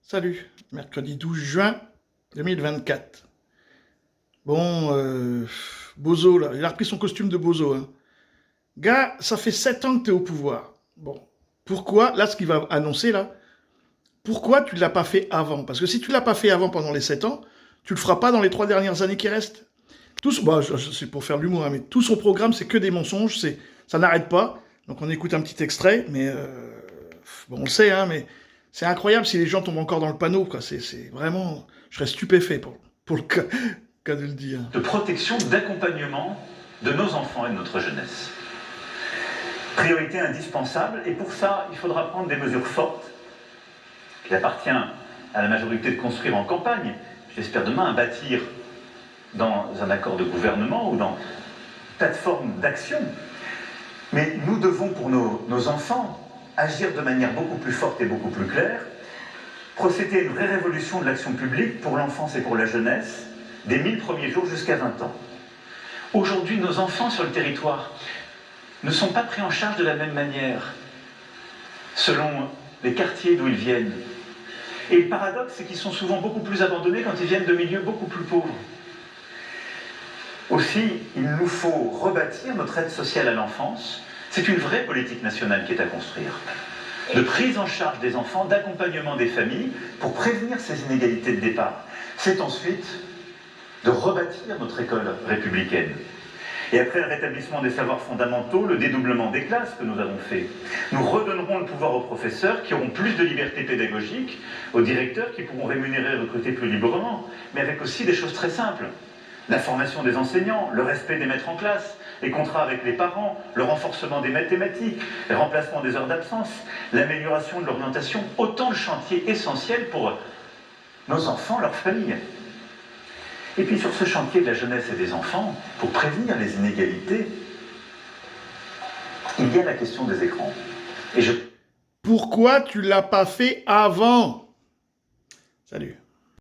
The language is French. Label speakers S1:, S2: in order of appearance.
S1: Salut, mercredi 12 juin 2024. Bon, Bozo, là, il a repris son costume de Bozo. Hein. Gars, ça fait 7 ans que tu es au pouvoir. Bon, pourquoi, là, ce qu'il va annoncer, là, pourquoi tu ne l'as pas fait avant? Parce que si tu ne l'as pas fait avant pendant les 7 ans, tu ne le feras pas dans les 3 dernières années qui restent. Bah, c'est pour faire de l'humour, hein, mais tout son programme, c'est que des mensonges, ça n'arrête pas. Donc on écoute un petit extrait, mais bon, on le sait, hein, mais c'est incroyable si les gens tombent encore dans le panneau, quoi. C'est vraiment, je serais stupéfait pour le cas de le dire.
S2: De protection, d'accompagnement de nos enfants et de notre jeunesse. Priorité indispensable, et pour ça, il faudra prendre des mesures fortes. Il appartient à la majorité de construire en campagne, j'espère demain, à bâtir dans un accord de gouvernement ou dans une plateforme d'action. Mais nous devons, pour nos enfants, agir de manière beaucoup plus forte et beaucoup plus claire, procéder à une vraie révolution de l'action publique pour l'enfance et pour la jeunesse, des 1000 premiers jours jusqu'à 20 ans. Aujourd'hui, nos enfants sur le territoire ne sont pas pris en charge de la même manière, selon les quartiers d'où ils viennent. Et le paradoxe, c'est qu'ils sont souvent beaucoup plus abandonnés quand ils viennent de milieux beaucoup plus pauvres. Aussi, il nous faut rebâtir notre aide sociale à l'enfance. C'est une vraie politique nationale qui est à construire. De prise en charge des enfants, d'accompagnement des familles, pour prévenir ces inégalités de départ. C'est ensuite de rebâtir notre école républicaine. Et après le rétablissement des savoirs fondamentaux, le dédoublement des classes que nous avons fait, nous redonnerons le pouvoir aux professeurs qui auront plus de liberté pédagogique, aux directeurs qui pourront rémunérer et recruter plus librement, mais avec aussi des choses très simples. La formation des enseignants, le respect des maîtres en classe, les contrats avec les parents, le renforcement des mathématiques, le remplacement des heures d'absence, l'amélioration de l'orientation, autant de chantiers essentiels pour nos enfants, leurs familles. Et puis sur ce chantier de la jeunesse et des enfants, pour prévenir les inégalités, il y a la question des écrans.
S1: Pourquoi tu l'as pas fait avant? Salut.